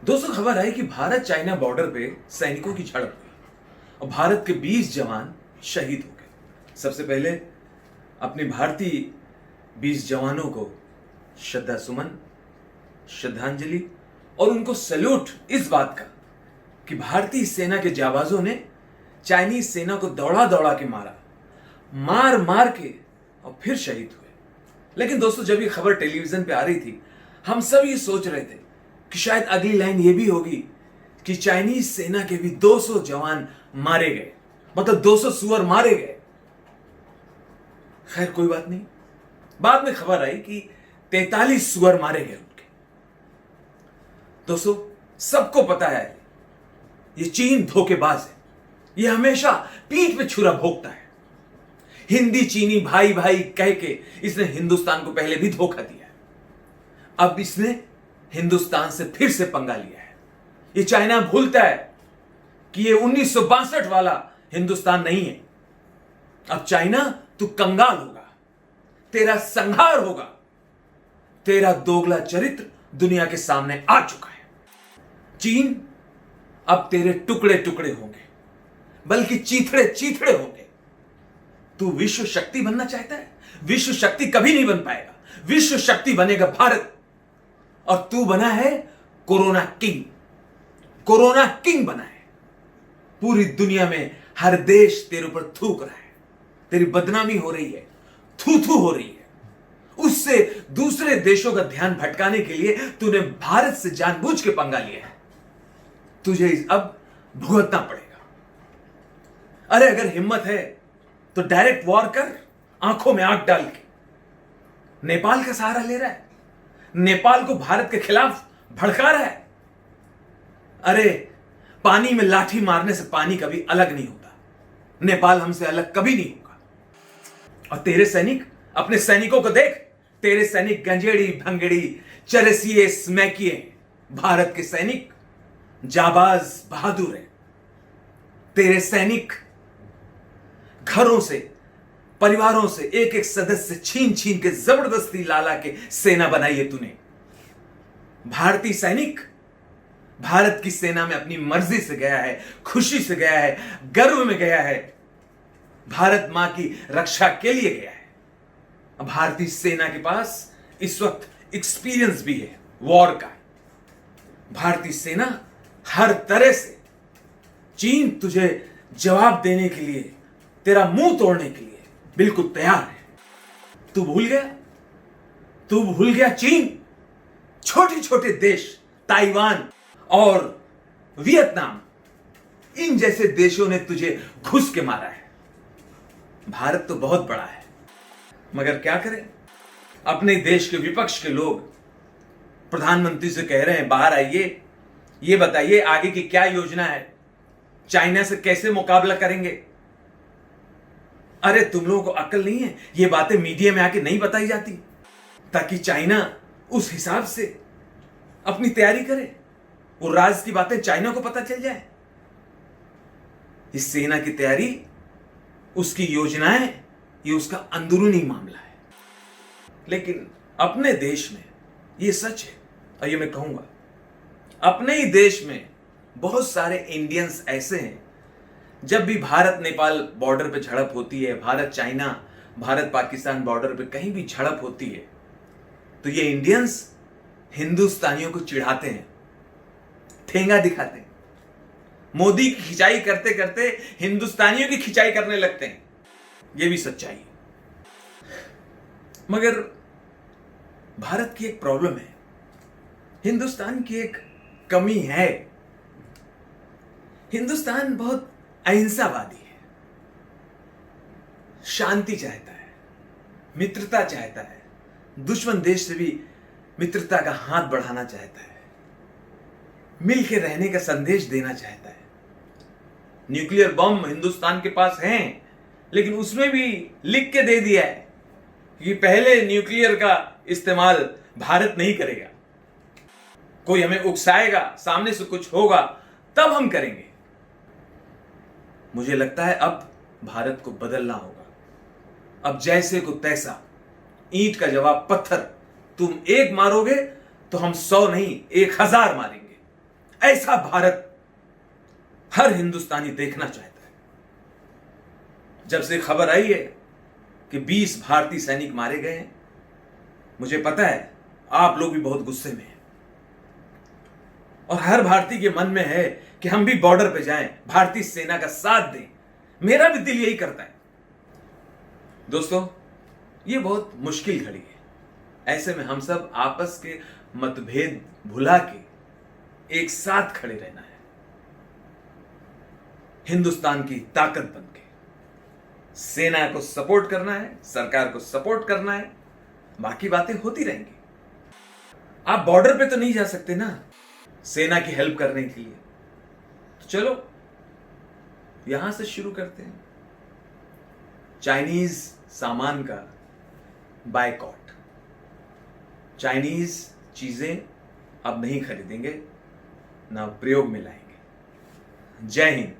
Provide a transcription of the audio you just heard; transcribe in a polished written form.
दोस्तों, खबर आई कि भारत चाइना बॉर्डर पे सैनिकों की झड़प हुई और भारत के 20 जवान शहीद हो गए। सबसे पहले अपने भारतीय 20 जवानों को श्रद्धा सुमन, श्रद्धांजलि और उनको सैल्यूट इस बात का कि भारतीय सेना के जाबाजों ने चाइनीज सेना को दौड़ा दौड़ा के मारा, मार मार के और फिर शहीद हुए। लेकिन दोस्तों, जब ये खबर टेलीविजन पे आ रही थी, हम सब ये सोच रहे थे कि शायद अगली लाइन ये भी होगी कि चाइनीज सेना के भी 200 जवान मारे गए, मतलब 200 सुअर मारे गए। खैर, कोई बात नहीं। बाद में खबर आई कि 43 सुअर मारे गए उनके। दोस्तों, सबको पता है ये चीन धोखेबाज है। ये हमेशा पीठ पे छुरा भोंकता है। हिंदी चीनी भाई भाई कह के इसने हिंदुस्तान को पहले भी धोखा दिया है। अब इसने हिंदुस्तान से फिर से पंगा लिया है। ये चाइना भूलता है कि ये 1962 वाला हिंदुस्तान नहीं है। अब चाइना, तू कंगाल होगा, तेरा संहार होगा, तेरा दोगला चरित्र दुनिया के सामने आ चुका है। चीन, अब तेरे टुकड़े टुकड़े होंगे, बल्कि चीथड़े चीथड़े होंगे। तू विश्व शक्ति बनना चाहता है? विश्व शक्ति कभी नहीं बन पाएगा। विश्व शक्ति बनेगा भारत। और तू बना है कोरोना किंग। कोरोना किंग बना है। पूरी दुनिया में हर देश तेरे ऊपर थूक रहा है। तेरी बदनामी हो रही है, थू थू हो रही है। उससे दूसरे देशों का ध्यान भटकाने के लिए तूने भारत से जानबूझ के पंगा लिया है। तुझे अब भुगतना पड़ेगा। अरे, अगर हिम्मत है तो डायरेक्ट वॉर कर, आंखों में आंख डाल के। नेपाल का सहारा ले रहा है, नेपाल को भारत के खिलाफ भड़का रहा है। अरे, पानी में लाठी मारने से पानी कभी अलग नहीं होता। नेपाल हमसे अलग कभी नहीं होगा। और तेरे सैनिक, अपने सैनिकों को देख। तेरे सैनिक गंजेड़ी भंगेड़ी चरसिए स्मैकिए। भारत के सैनिक जाबाज बहादुर हैं। तेरे सैनिक घरों से, परिवारों से एक एक सदस्य छीन छीन के जबरदस्ती लाला के सेना बनाई है तूने। भारतीय सैनिक भारत की सेना में अपनी मर्जी से गया है, खुशी से गया है, गर्व में गया है, भारत मां की रक्षा के लिए गया है। भारतीय सेना के पास इस वक्त एक्सपीरियंस भी है वॉर का। भारतीय सेना हर तरह से चीन तुझे जवाब देने के लिए, तेरा मुंह तोड़ने के लिए बिल्कुल तैयार है। तू भूल गया? तू भूल गया चीन? छोटे छोटे देश ताइवान और वियतनाम, इन जैसे देशों ने तुझे घुस के मारा है। भारत तो बहुत बड़ा है, मगर क्या करें? अपने देश के विपक्ष के लोग प्रधानमंत्री से कह रहे हैं, बाहर आइए, ये बताइए आगे की क्या योजना है, चाइना से कैसे मुकाबला करेंगे। अरे, तुम लोगों को अक्ल नहीं है? ये बातें मीडिया में आके नहीं बताई जाती ताकि चाइना उस हिसाब से अपनी तैयारी करे। वो राज की बातें चाइना को पता चल जाए। इस सेना की तैयारी, उसकी योजनाएं, ये उसका अंदरूनी मामला है। लेकिन अपने देश में ये सच है, और ये मैं कहूंगा, अपने ही देश में बहुत सारे इंडियंस ऐसे हैं, जब भी भारत नेपाल बॉर्डर पे झड़प होती है, भारत चाइना, भारत पाकिस्तान बॉर्डर पे कहीं भी झड़प होती है, तो ये इंडियंस हिंदुस्तानियों को चिढ़ाते हैं, ठेंगा दिखाते हैं। मोदी की खिंचाई करते करते हिंदुस्तानियों की खिंचाई करने लगते हैं। ये भी सच्चाई है। मगर भारत की एक प्रॉब्लम है, हिंदुस्तान की एक कमी है। हिंदुस्तान बहुत अहिंसावादी है, शांति चाहता है, मित्रता चाहता है, दुश्मन देश से भी मित्रता का हाथ बढ़ाना चाहता है, मिलकर रहने का संदेश देना चाहता है। न्यूक्लियर बम हिंदुस्तान के पास हैं, लेकिन उसमें भी लिख के दे दिया है कि पहले न्यूक्लियर का इस्तेमाल भारत नहीं करेगा। कोई हमें उकसाएगा, सामने से कुछ होगा, तब हम करेंगे। मुझे लगता है अब भारत को बदलना होगा। अब जैसे को तैसा, ईंट का जवाब पत्थर। तुम एक मारोगे तो हम 100 नहीं 1000 मारेंगे। ऐसा भारत हर हिंदुस्तानी देखना चाहता है। जब से खबर आई है कि 20 भारतीय सैनिक मारे गए हैं, मुझे पता है आप लोग भी बहुत गुस्से में हैं और हर भारतीय के मन में है कि हम भी बॉर्डर पे जाएं, भारतीय सेना का साथ दें। मेरा भी दिल यही करता है। दोस्तों, ये बहुत मुश्किल घड़ी है। ऐसे में हम सब आपस के मतभेद भुला के एक साथ खड़े रहना है, हिंदुस्तान की ताकत बन के। सेना को सपोर्ट करना है, सरकार को सपोर्ट करना है, बाकी बातें होती रहेंगी। आप बॉर्डर पे तो नहीं जा सकते ना सेना की हेल्प करने के लिए, तो चलो यहां से शुरू करते हैं। चाइनीज सामान का बायकॉट, चाइनीज चीजें अब नहीं खरीदेंगे, ना प्रयोग में लाएंगे। जय हिंद।